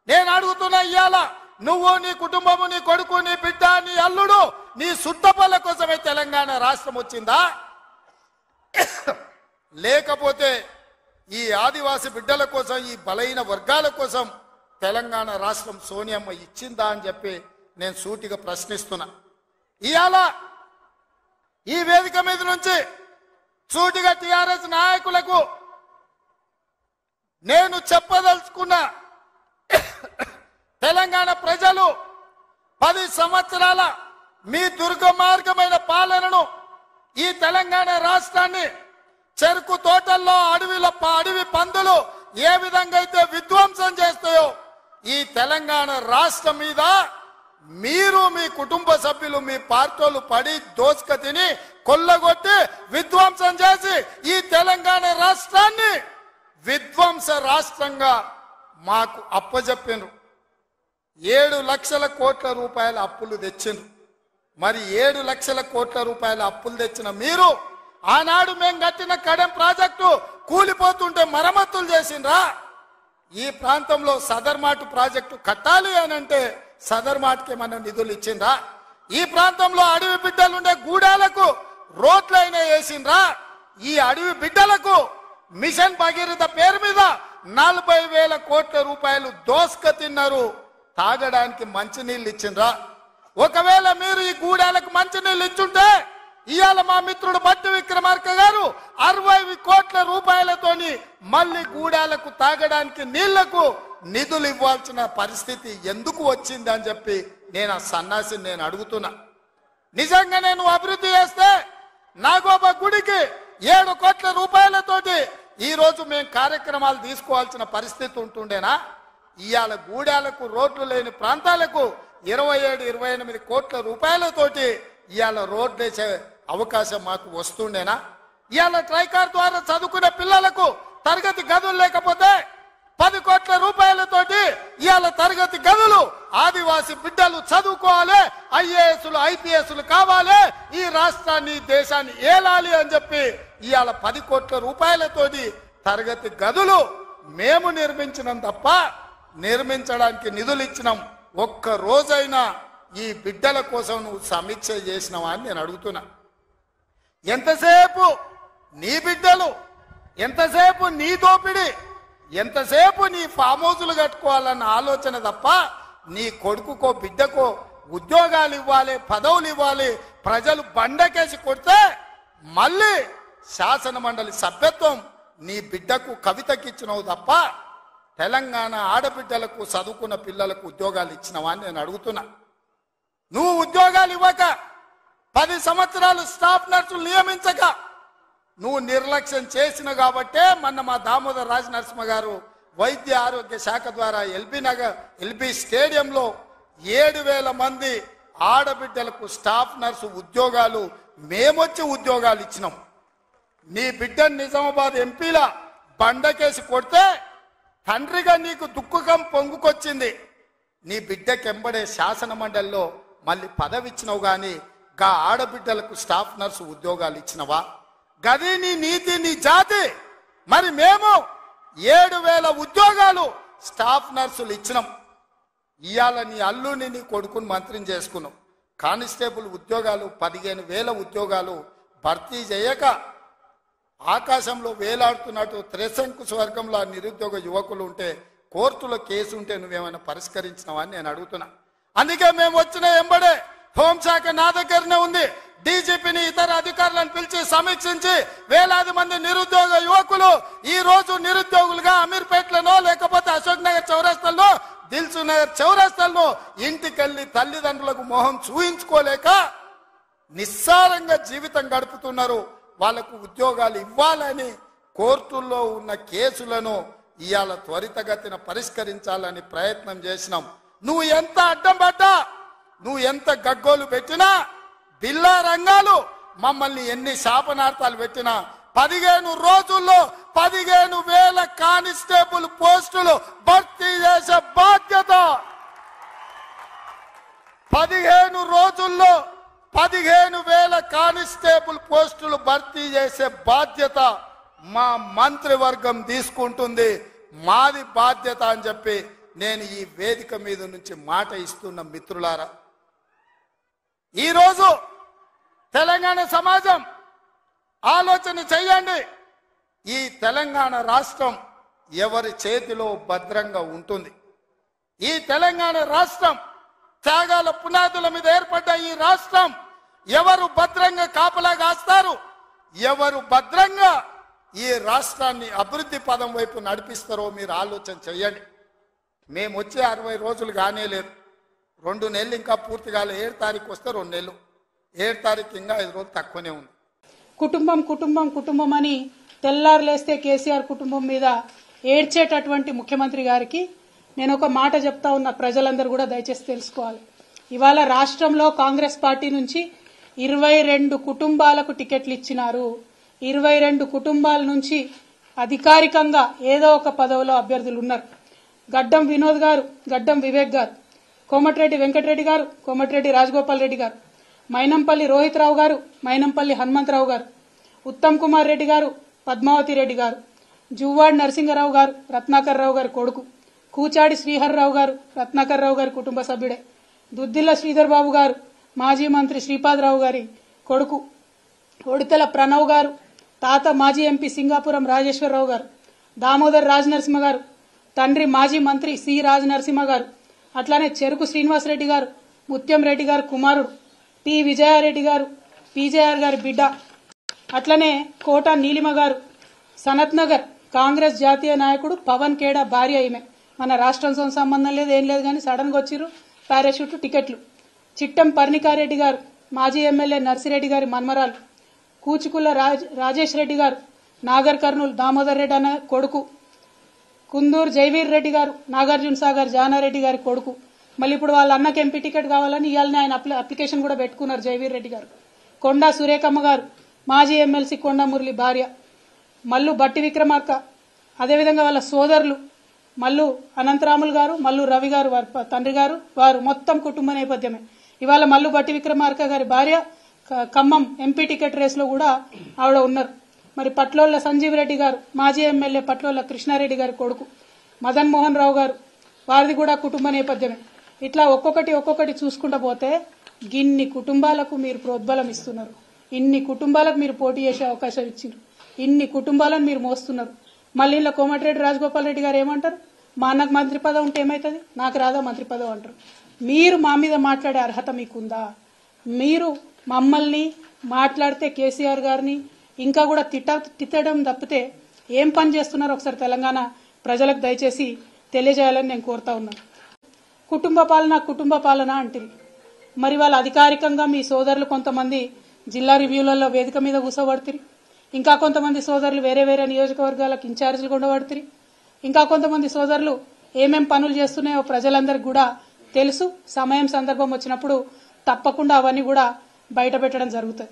నేను అడుగుతున్నా, ఇయ్యాల నువ్వు, నీ కుటుంబము, నీ కొడుకు, నీ బిడ్డ, నీ అల్లుడు, నీ సుట్టపల్ల కోసమే తెలంగాణ రాష్ట్రం వచ్చిందా? లేకపోతే ఈ ఆదివాసి బిడ్డల కోసం, ఈ బలహీన వర్గాల కోసం తెలంగాణ రాష్ట్రం సోనియమ్మ ఇచ్చిందా అని చెప్పి నేను సూటిగా ప్రశ్నిస్తున్నా. ఇవాళ ఈ వేదిక మీద నుంచి సూటిగా టిఆర్ఎస్ నాయకులకు నేను చెప్పదలుచుకున్నా, తెలంగాణ ప్రజలు 10 సంవత్సరాల మీ దుర్గమార్గమైన పాలనను, ఈ తెలంగాణ రాష్ట్రాన్ని చెరుకు తోటల్లో అడవి పందులు ఏ విధంగా అయితే విధ్వంసం చేస్తాయో, ఈ తెలంగాణ రాష్ట్రం మీద మీరు, మీ కుటుంబ సభ్యులు, మీ పార్టీలు పడి దోసుక తిని కొల్లగొట్టి విధ్వంసం చేసి ఈ తెలంగాణ రాష్ట్రాన్ని విధ్వంస రాష్ట్రంగా మాకు అప్పజెప్పినారు. 7 లక్షల కోట్ల రూపాయల అప్పులు తెచ్చిండ్రు. మరి 7 లక్షల కోట్ల రూపాయల అప్పులు తెచ్చిన మీరు ఆనాడు మేము కట్టిన కడెం ప్రాజెక్టు కూలిపోతుంటే మరమ్మతులు చేసిండ్రా? ఈ ప్రాంతంలో సదర్మాటు ప్రాజెక్టు కట్టాలి అని అంటే సదర్మాటుకి మన నిధులు ఇచ్చిండ్రా? ఈ ప్రాంతంలో అడవి బిడ్డలుండే గూడాలకు రోడ్లైనా వేసిండ్రా? ఈ అడవి బిడ్డలకు మిషన్ భగీరథ పేరు మీద 40,000 కోట్ల రూపాయలు దోసుక తిన్నారు. తాగడానికి మంచినీళ్ళు ఇచ్చిండ్రా? ఒకవేళ మీరు ఈ గూడాలకు మంచినీళ్ళు ఇచ్చుంటే ఇవాళ మా మిత్రుడు బట్టి విక్రమార్క గారు 60 కోట్ల రూపాయలతోని మళ్ళీ గూడాలకు తాగడానికి నీళ్లకు నిధులు ఇవ్వాల్సిన పరిస్థితి ఎందుకు వచ్చింది అని చెప్పి నేను ఆ సన్నాసిని నేను అడుగుతున్నా. నిజంగా నేను అభివృద్ధి చేస్తే నాగోబా గుడికి 7 కోట్ల రూపాయలతోటి ఈ రోజు మేము కార్యక్రమాలు తీసుకోవాల్సిన పరిస్థితి ఉంటుండేనా? ఇవాళ గూడాలకు రోడ్లు లేని ప్రాంతాలకు 27-28 కోట్ల రూపాయలతోటి ఇవాళ రోడ్లు వేసే అవకాశం మాకు వస్తుండేనా? ఇవాళ ట్రైకార్ ద్వారా చదువుకునే పిల్లలకు తరగతి గదులు లేకపోతే 10 కోట్ల రూపాయలతోటి ఇవాళ తరగతి గదులు ఆదివాసి బిడ్డలు చదువుకోవాలి, ఐఏఎస్లు ఐపీఎస్లు కావాలి, ఈ రాష్ట్రాన్ని దేశాన్ని ఏలాలి అని చెప్పి ఇవాళ 10 కోట్ల రూపాయలతోటి తరగతి గదులు మేము నిర్మించినాం తప్ప నిర్మించడానికి నిధులు ఇచ్చినాం. ఒక్క రోజైనా ఈ బిడ్డల కోసం నువ్వు సమీక్ష చేసినావా అని నేను అడుగుతున్నా. ఎంతసేపు నీ బిడ్డలు, ఎంతసేపు నీ దోపిడి, ఎంతసేపు నీ ఫామ్ హౌసులు కట్టుకోవాలన్న ఆలోచన తప్ప నీ కొడుకుకో బిడ్డకో ఉద్యోగాలు ఇవ్వాలి, పదవులు ఇవ్వాలి, ప్రజలు బండకేసి కొడితే మళ్ళీ శాసన మండలి సభ్యత్వం నీ బిడ్డకు కవితకి ఇచ్చినావు తప్ప తెలంగాణ ఆడబిడ్డలకు చదువుకున్న పిల్లలకు ఉద్యోగాలు ఇచ్చినవా అని నేను అడుగుతున్నా. నువ్వు ఉద్యోగాలు ఇవ్వక 10 సంవత్సరాలు స్టాఫ్ నర్సులు నియమించక నువ్వు నిర్లక్ష్యం చేసిన కాబట్టే మొన్న మా దామోదర్ రాజ నరసింహ గారు వైద్య ఆరోగ్య శాఖ ద్వారా ఎల్బీ స్టేడియంలో 7,000 మంది ఆడబిడ్డలకు స్టాఫ్ నర్సు ఉద్యోగాలు మేమొచ్చి ఉద్యోగాలు ఇచ్చినాం. నీ బిడ్డను నిజామాబాద్ ఎంపీలా బండకేసి కొడితే తండ్రిగా నీకు దుఃఖం పొంగుకొచ్చింది. నీ బిడ్డకెంబడే శాసన మండలిలో మళ్ళీ పదవి ఇచ్చినావు కానీ గా ఆడబిడ్డలకు స్టాఫ్ నర్సు ఉద్యోగాలు ఇచ్చినవా? గది నీ నీతి, నీ జాతి. మరి మేము 7,000 ఉద్యోగాలు స్టాఫ్ నర్సులు ఇచ్చినాం. ఇవాళ నీ అల్లుని, నీ కొడుకుని మంత్రిని చేసుకున్నాం. కానిస్టేబుల్ ఉద్యోగాలు 15,000 ఉద్యోగాలు భర్తీ చేయక ఆకాశంలో వేలాడుతున్నట్టు త్రిశంకు స్వర్గంలో నిరుద్యోగ యువకులు ఉంటే కోర్టులో కేసు ఉంటే నువ్వేమైనా పరిష్కరించినవా అని నేను అడుగుతున్నా. అందుకే మేము వచ్చిన ఎంబడే హోంశాఖ నా దగ్గరనే ఉంది. డీజీపీని, ఇతర అధికారులను పిలిచి సమీక్షించి వేలాది మంది నిరుద్యోగ యువకులు ఈ రోజు నిరుద్యోగులుగా అమీర్పేటలోనో లేకపోతే అశోక్ నగర్ చౌరస్తాల్లో, దిల్సు నగర్ చౌరస్తాల్లో ఇంటికెళ్ళి తల్లిదండ్రులకు మొహం చూయించుకోలేక నిస్సారంగా జీవితం గడుపుతున్నారు. వాళ్లకు ఉద్యోగాలు ఇవ్వాలని కోర్టుల్లో ఉన్న కేసులను ఇవాళ త్వరితగతిన పరిష్కరించాలని ప్రయత్నం చేసినాం. నువ్వు ఎంత అడ్డం పడ్డా, నువ్వు ఎంత గగ్గోలు పెట్టినా, బిల్లా రంగాలు మమ్మల్ని ఎన్ని శాపనార్థాలు పెట్టినా 15 రోజుల్లో 15,000 కానిస్టేబుల్ పోస్టులు భర్తీ చేసే బాధ్యత, 15 రోజుల్లో 15,000 కానిస్టేబుల్ పోస్టులు భర్తీ చేసే బాధ్యత మా మంత్రివర్గం తీసుకుంటుంది. మాది బాధ్యత అని చెప్పి నేను ఈ వేదిక మీద నుంచి మాట ఇస్తున్న మిత్రులారా, ఈరోజు తెలంగాణ సమాజం ఆలోచన చేయండి. ఈ తెలంగాణ రాష్ట్రం ఎవరి చేతిలో భద్రంగా ఉంటుంది? ఈ తెలంగాణ రాష్ట్రం త్యాగాల పునాదుల మీద ఏర్పడ్డ ఈ రాష్ట్రం ఎవరు భద్రంగా కాపలా కాస్తారు? ఎవరు భద్రంగా ఈ రాష్ట్రాన్ని అభివృద్ధి పదం వైపు నడిపిస్తారో మీరు ఆలోచన చేయండి. మేము వచ్చే 60 రోజులు కానే లేదు, 2 నెలలు ఇంకా పూర్తి కాలే. 7 తారీఖు వస్తే 2 నెలలు, 7 తారీఖు ఇంకా 5 రోజులు తక్కువనే ఉంది. కుటుంబం కుటుంబం కుటుంబం అని తెల్లారులేస్తే కేసీఆర్ కుటుంబం మీద ఏడ్చేటటువంటి ముఖ్యమంత్రి గారికి నేను ఒక మాట చెప్తా ఉన్నా, ప్రజలందరూ కూడా దయచేసి తెలుసుకోవాలి. ఇవాళ రాష్ట్రంలో కాంగ్రెస్ పార్టీ నుంచి 22 కుటుంబాలకు టికెట్లు ఇచ్చినారు. 22 కుటుంబాల నుంచి అధికారికంగా ఏదో ఒక పదవిలో అభ్యర్థులు ఉన్నారు. గడ్డం వినోద్ గారు, గడ్డం వివేక్ గారు, కోమటిరెడ్డి వెంకటరెడ్డి గారు, కోమటిరెడ్డి రాజగోపాల్ రెడ్డి గారు, మైనంపల్లి రోహిత్ రావు గారు, మైనంపల్లి హనుమంతరావు గారు, ఉత్తమ్ కుమార్ రెడ్డి గారు, పద్మావతి రెడ్డి గారు, జువ్వాడి నరసింహరావు గారు, రత్నాకర్ రావు గారి కొడుకు, కూచాడి శ్రీహర్రావు గారు, రత్నాకర్ రావు గారి కుటుంబ సభ్యుడే, దుద్దిల్ల శ్రీధర్ బాబు గారు, మాజీ మంత్రి శ్రీపాదరావు గారి కొడుకు, ఒడితెల ప్రణవ్ గారు, తాత మాజీ ఎంపీ సింగాపురం రాజేశ్వరరావు గారు, దామోదర్ రాజనరసింహ గారు, తండ్రి మాజీ మంత్రి సి రాజనరసింహ గారు, అట్లానే చెరుకు శ్రీనివాసరెడ్డి గారు, ముత్యం రెడ్డి గారు కుమారుడు, పి విజయారెడ్డి గారు, పీజేఆర్ గారి బిడ్డ, అట్లనే కోట నీలిమ గారు, సనత్ నగర్ కాంగ్రెస్ జాతీయ నాయకుడు పవన్ ఖేడా భార్య. ఈమె మన రాష్ట్రంతో సంబంధం లేదు, ఏం లేదు, కానీ సడన్ గా వచ్చిర్రు, పారాషూట్ టికెట్లు. చిట్టం పర్ణికారెడ్డి గారు, మాజీ ఎమ్మెల్యే నర్సిరెడ్డి గారి మన్మరాలు, కూచుకుల రాజేష్ రెడ్డి గారు, నాగర్ కర్నూలు దామోదర్ రెడ్డి అన్న కొడుకు, కుందూరు జైవీర్ రెడ్డి గారు, నాగార్జున సాగర్ జానారెడ్డి గారి కొడుకు. మళ్ళీ ఇప్పుడు వాళ్ళ అన్నకి ఎంపీ టికెట్ కావాలని ఇవాళనే ఆయన అప్లికేషన్ కూడా పెట్టుకున్నారు జైవీర్ రెడ్డి గారు. కొండా సురేఖమ్మ గారు, మాజీ ఎమ్మెల్సీ కొండా మురళి భార్య, మల్లు బట్టి విక్రమార్క, అదేవిధంగా వాళ్ళ సోదరులు మల్లు అనంతరాములు గారు, మల్లు రవి గారు వారి తండ్రి గారు, వారు మొత్తం కుటుంబ నేపథ్యమే. ఇవాళ మల్లు బట్టి విక్రమార్క గారి భార్య ఖమ్మం ఎంపీ టికెట్ రేసులో కూడా ఆవిడ ఉన్నారు. మరి పట్లోళ్ల సంజీవ్ రెడ్డి గారు, మాజీ ఎమ్మెల్యే పట్లోళ్ల కృష్ణారెడ్డి గారి కొడుకు, మదన్ మోహన్ రావు గారు, వారిది కూడా కుటుంబ నేపథ్యమే. ఇట్లా ఒక్కొక్కటి చూసుకుంటూ పోతే గిన్ని కుటుంబాలకు మీరు ప్రోద్బలం ఇస్తున్నారు, ఇన్ని కుటుంబాలకు మీరు పోటీ చేసే అవకాశం ఇచ్చారు, ఇన్ని కుటుంబాలను మీరు మోస్తున్నారు. మళ్ళీ ఇలా కోమటిరెడ్డి రాజగోపాల్ రెడ్డి గారు ఏమంటారు? మా అన్నకు మంత్రి పదవి ఉంటే ఏమవుతుంది, నాకు రాదా మంత్రి పదవి అంటారు. మీరు మా మీద మాట్లాడే అర్హత మీకుందా? మీరు మమ్మల్ని మాట్లాడితే కేసీఆర్ గారిని ఇంకా కూడా తిట్టడం తప్పితే ఏం పని చేస్తున్నారో ఒకసారి తెలంగాణ ప్రజలకు దయచేసి తెలియజేయాలని నేను కోరుతా ఉన్నాను. కుటుంబ పాలన అంటుంది. మరి వాళ్ళు అధికారికంగా మీ సోదరులు కొంతమంది జిల్లా రివ్యూలలో వేదిక మీద కూర్చోబడుతుంది, ఇంకా కొంతమంది సోదరులు వేరే వేరే నియోజకవర్గాలకు ఇన్ఛార్జీలు ఉండబడుతుంది, ఇంకా కొంతమంది సోదరులు ఏమేం పనులు చేస్తున్నాయో ప్రజలందరికీ కూడా తెలుసు. సమయం సందర్భం వచ్చినప్పుడు తప్పకుండా అవన్నీ కూడా బయట పెట్టడం జరుగుతుంది.